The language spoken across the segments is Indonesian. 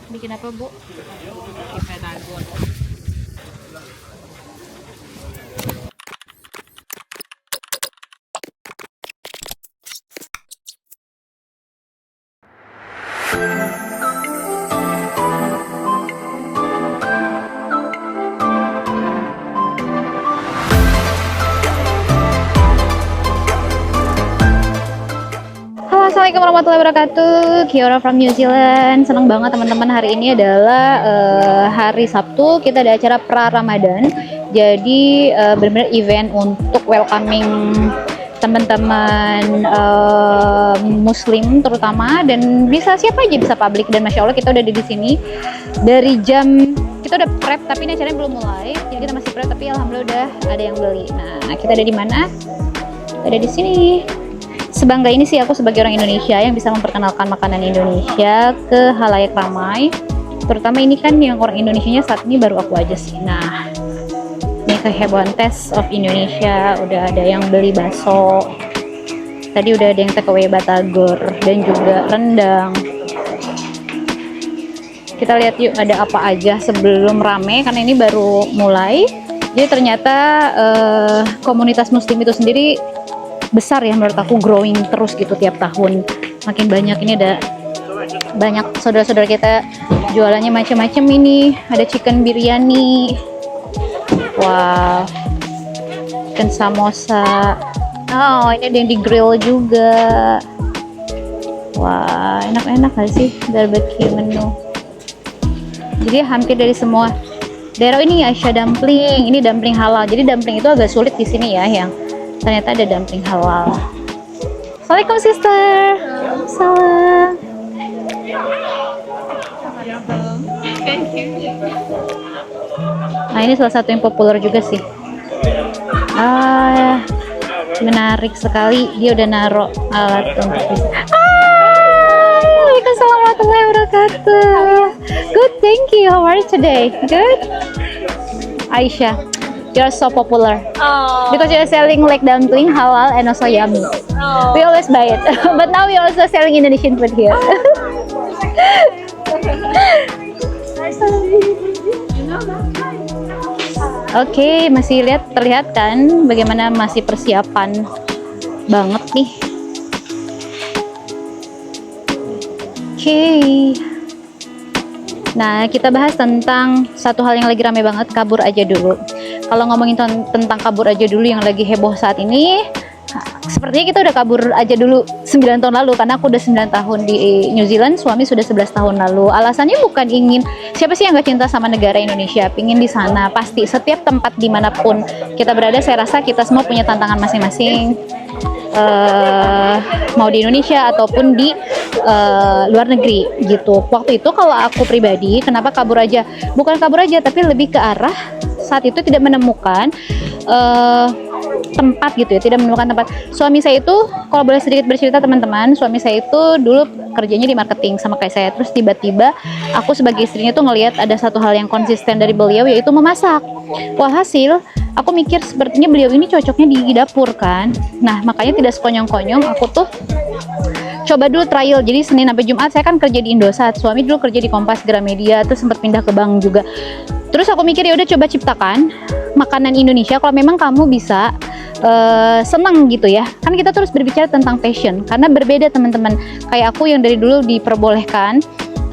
Bikin apa, Bu? Batagor. Halo, assalamualaikum warahmatullahi wabarakatuh. Kiora from New Zealand. Senang banget teman-teman, hari ini adalah hari Sabtu. Kita ada acara pra Ramadan. Jadi benar-benar event untuk welcoming teman-teman Muslim terutama, dan bisa siapa aja, bisa publik. Dan masya Allah kita udah ada di sini dari jam, kita udah prep tapi ini acaranya belum mulai. Jadi kita masih prep tapi alhamdulillah udah ada yang beli. Nah, kita ada di mana? Kita ada di sini. Sebangga ini sih aku sebagai orang Indonesia yang bisa memperkenalkan makanan Indonesia ke halayak ramai. Terutama ini kan yang orang Indonesianya saat ini baru aku aja sih. Nah, ini kehebohan Taste of Indonesia, udah ada yang beli bakso. Tadi udah ada yang take away batagor dan juga rendang. Kita lihat yuk ada apa aja sebelum rame, karena ini baru mulai. Jadi ternyata komunitas Muslim itu sendiri besar ya, menurut aku growing terus gitu tiap tahun, makin banyak. Ini ada banyak saudara-saudara kita jualannya macam-macam. Ini ada chicken biryani, wow, chicken samosa, oh ini ada yang di grill juga, wah enak-enak gak sih barbecue menu. Jadi hampir dari semua daerah. Ini Aisyah dumpling, ini dumpling halal. Jadi dumpling itu agak sulit di sini ya, yang ternyata ada dumpling halal. Assalamualaikum sister. Salam. Thank you. Nah, ini salah satu yang populer juga sih. Menarik sekali, dia udah naro alat untuk bisa. Waalaikumsalam warahmatullahi wabarakatuh. Good, thank you. How are you today? Good. Aisyah, you're so popular. Oh. Because you're selling like dumpling halal and also yummy. Oh. We always buy it. But now we also selling Indonesian food here. Oke, masih terlihat kan bagaimana masih persiapan banget nih. Oke. Nah, kita bahas tentang satu hal yang lagi rame banget, kabur aja dulu. Kalau ngomongin tentang kabur aja dulu yang lagi heboh saat ini, sepertinya kita udah kabur aja dulu 9 tahun lalu, karena aku udah 9 tahun di New Zealand, suami sudah 11 tahun lalu. Alasannya bukan ingin, siapa sih yang gak cinta sama negara Indonesia, pingin di sana. Pasti setiap tempat dimanapun kita berada, saya rasa kita semua punya tantangan masing-masing, mau di Indonesia ataupun di luar negeri gitu. Waktu itu kalau aku pribadi, kenapa kabur aja? Bukan kabur aja, tapi lebih ke arah saat itu tidak menemukan tempat gitu ya, tidak menemukan tempat. Suami saya itu, kalau boleh sedikit bercerita teman-teman, suami saya itu dulu kerjanya di marketing sama kayak saya. Terus tiba-tiba aku sebagai istrinya tuh ngelihat ada satu hal yang konsisten dari beliau, yaitu memasak. Walhasil aku mikir sepertinya beliau ini cocoknya di dapur kan. Nah, makanya tidak sekonyong-konyong aku tuh coba dulu trial. Jadi Senin sampai Jumat saya kan kerja di Indosat, suami dulu kerja di Kompas Gramedia, terus sempat pindah ke bank juga. Terus aku mikir ya udah coba ciptakan makanan Indonesia kalau memang kamu bisa senang gitu ya. Kan kita terus berbicara tentang passion, karena berbeda teman-teman. Kayak aku yang dari dulu diperbolehkan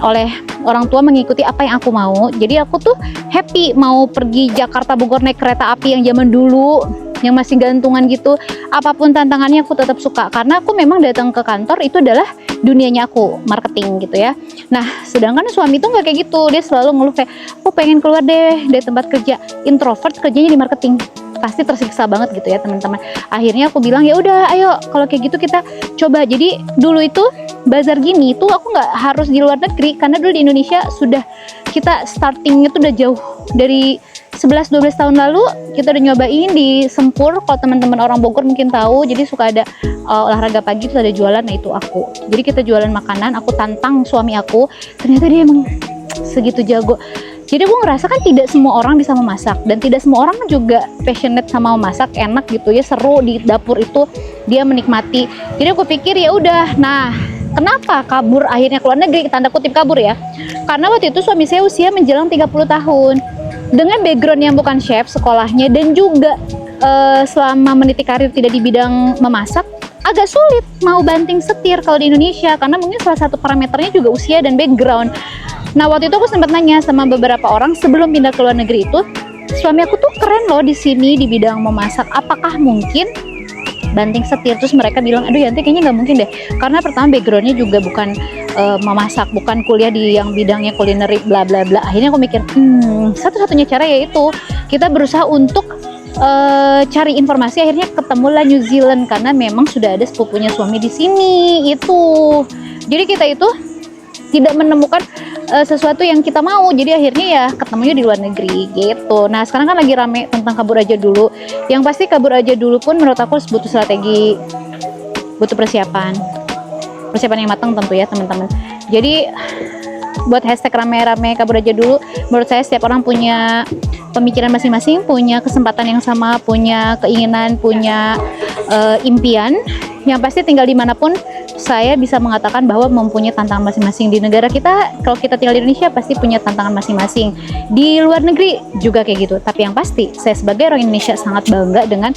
oleh orang tua mengikuti apa yang aku mau. Jadi aku tuh happy mau pergi Jakarta Bogor naik kereta api yang zaman dulu, yang masih gantungan gitu. Apapun tantangannya aku tetap suka, karena aku memang datang ke kantor itu adalah dunianya aku, marketing gitu ya. Nah, sedangkan suami tuh nggak kayak gitu. Dia selalu ngeluh kayak, aku pengen keluar deh dari tempat kerja. Introvert kerjanya di marketing, pasti tersiksa banget gitu ya teman-teman. Akhirnya aku bilang ya udah, ayo kalau kayak gitu kita coba. Jadi dulu itu bazar gini itu aku nggak harus di luar negeri, karena dulu di Indonesia sudah kita startingnya tuh udah jauh. Dari 11-12 tahun lalu kita udah nyobain di Sempur. Kalau teman-teman orang Bogor mungkin tahu, jadi suka ada olahraga pagi itu ada jualan. Nah itu aku, jadi kita jualan makanan, aku tantang suami aku, ternyata dia emang segitu jago. Jadi aku ngerasa kan tidak semua orang bisa memasak, dan tidak semua orang juga passionate sama memasak, enak gitu ya, seru di dapur itu dia menikmati. Jadi aku pikir ya udah, nah Kenapa kabur akhirnya keluar negeri, tanda kutip kabur ya? Karena waktu itu suami saya usia menjelang 30 tahun. Dengan background yang bukan chef sekolahnya dan juga selama meniti karir tidak di bidang memasak, agak sulit mau banting setir kalau di Indonesia karena mungkin salah satu parameternya juga usia dan background. Nah, waktu itu aku sempat nanya sama beberapa orang sebelum pindah ke luar negeri itu, suami aku tuh keren loh di sini di bidang memasak. Apakah mungkin banting setir? Terus mereka bilang, aduh Yanti kayaknya nggak mungkin deh, karena pertama backgroundnya juga bukan memasak, bukan kuliah di yang bidangnya kulineri bla bla bla. Akhirnya aku mikir, satu-satunya cara yaitu kita berusaha untuk cari informasi. Akhirnya ketemulah New Zealand karena memang sudah ada sepupunya suami di sini itu. Jadi kita itu tidak menemukan sesuatu yang kita mau, jadi akhirnya ya ketemunya di luar negeri gitu. Nah sekarang kan lagi rame tentang kabur aja dulu. Yang pasti kabur aja dulu pun menurut aku butuh strategi, butuh persiapan yang matang tentu ya teman-teman. Jadi buat hashtag rame-rame kabur aja dulu, menurut saya setiap orang punya pemikiran masing-masing, punya kesempatan yang sama, punya keinginan, punya impian. Yang pasti tinggal dimanapun saya bisa mengatakan bahwa mempunyai tantangan masing-masing. Di negara kita, kalau kita tinggal di Indonesia pasti punya tantangan masing-masing. Di luar negeri juga kayak gitu. Tapi yang pasti saya sebagai orang Indonesia sangat bangga dengan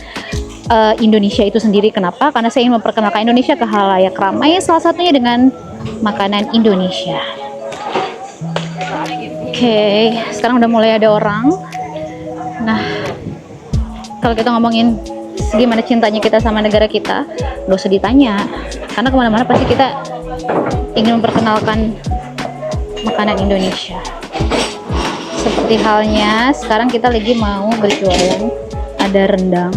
Indonesia itu sendiri. Kenapa? Karena saya ingin memperkenalkan Indonesia ke halayak ramai, salah satunya dengan makanan Indonesia. Oke, sekarang udah mulai ada orang. Nah, kalau kita ngomongin gimana cintanya kita sama negara kita, gak usah ditanya, karena kemana-mana pasti kita ingin memperkenalkan makanan Indonesia. Seperti halnya sekarang kita lagi mau berjualan, ada rendang,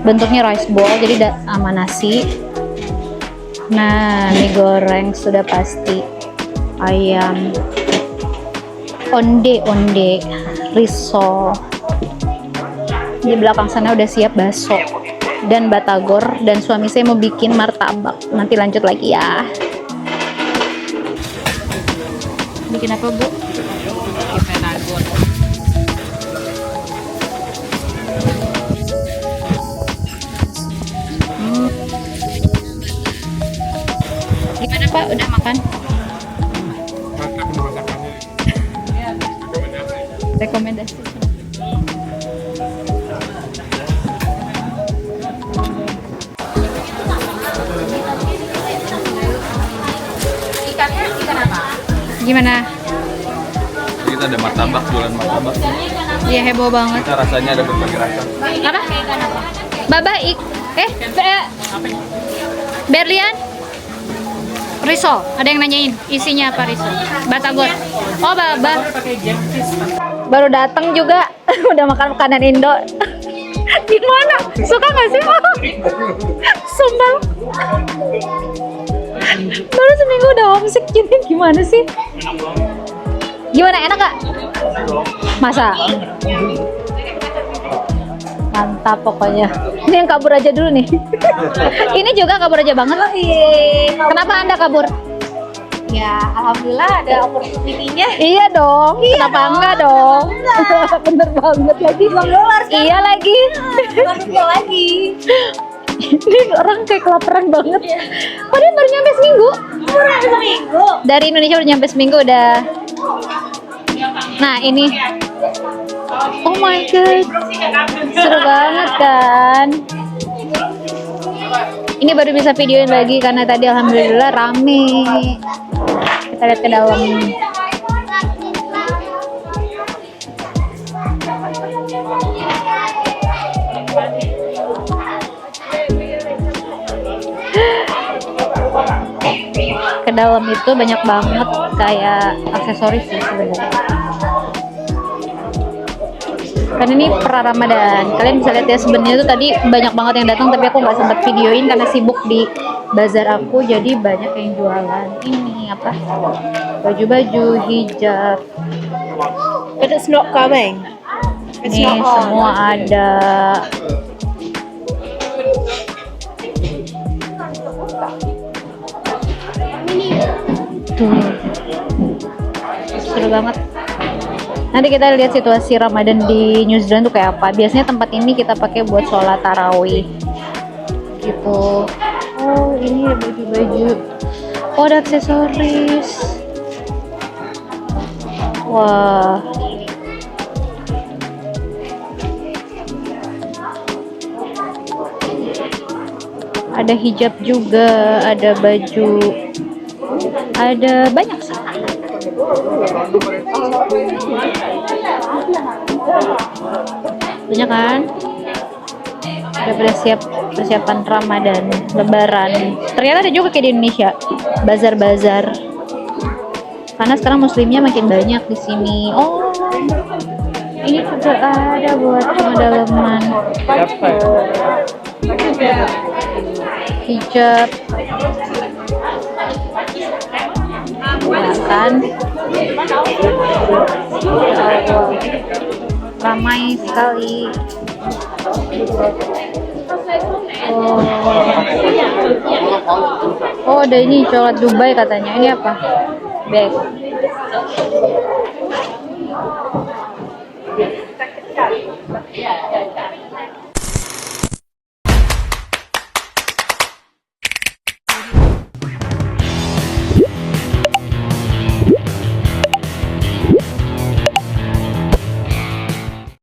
bentuknya rice bowl, jadi sama nasi. Nah, mie goreng sudah pasti, ayam, onde, risol. Di belakang sana udah siap bakso dan batagor, dan suami saya mau bikin martabak. Nanti lanjut lagi ya. Bikin apa, Bu? Batagor. Gimana Pak? Udah makan? Rekomendasi. Ikan apa? Gimana? Kita ada martabak, jualan martabak. Iya, heboh banget. Kita rasanya ada berbagai rasa. Apa? Babaik. Berlian? Risol. Ada yang nanyain isinya apa risol? Batagor. Oh, baba. Baru datang juga udah makan makanan Indo. Gimana? Suka nggak sih? Sumpah. Baru seminggu udah homesick gini, gimana sih? Gimana, enak gak? Masa? Mantap pokoknya. Ini yang kabur aja dulu nih. Ini juga kabur aja banget. Kenapa Anda kabur? Ya, alhamdulillah ada opportunity-nya. Iya dong. Iya Kenapa dong, enggak dong? kenapa Bener banget lagi. $2 kan? Iya lagi. Bukan lagi. Ini orang kayak kelaparan banget. Padahal baru nyampe seminggu. Kurang seminggu. Dari Indonesia udah nyampe seminggu udah. Nah ini. Oh my god. Seru banget kan. Ini baru bisa videoin lagi karena tadi alhamdulillah rame. Kita lihat ke dalam. Ke dalam itu banyak banget kayak aksesoris sih sebenarnya. Kan ini pra Ramadan, kalian bisa lihat ya, sebenarnya tuh tadi banyak banget yang datang tapi aku nggak sempat videoin karena sibuk di bazar aku, jadi banyak yang jualan ini apa, baju-baju, hijab. But it's not coming. It's Ini not on. semua ada. Tuh, seru banget. Nanti kita lihat situasi Ramadan di New Zealand tuh kayak apa. Biasanya tempat ini kita pakai buat sholat tarawih. gitu. Oh, ini ada baju-baju. Oh, ada aksesoris. Wah. Ada hijab juga, ada baju, ada banyak sih. Banyak kan? Udah persiapan Ramadan, Lebaran. Ternyata ada juga kayak di Indonesia, bazar-bazar. Karena sekarang muslimnya makin banyak di sini. Oh, ini juga ada buat dalaman. Hijab. Ya kan? Ramai sekali. Oh, ada ini coklat Dubai katanya. Ini apa? Bag.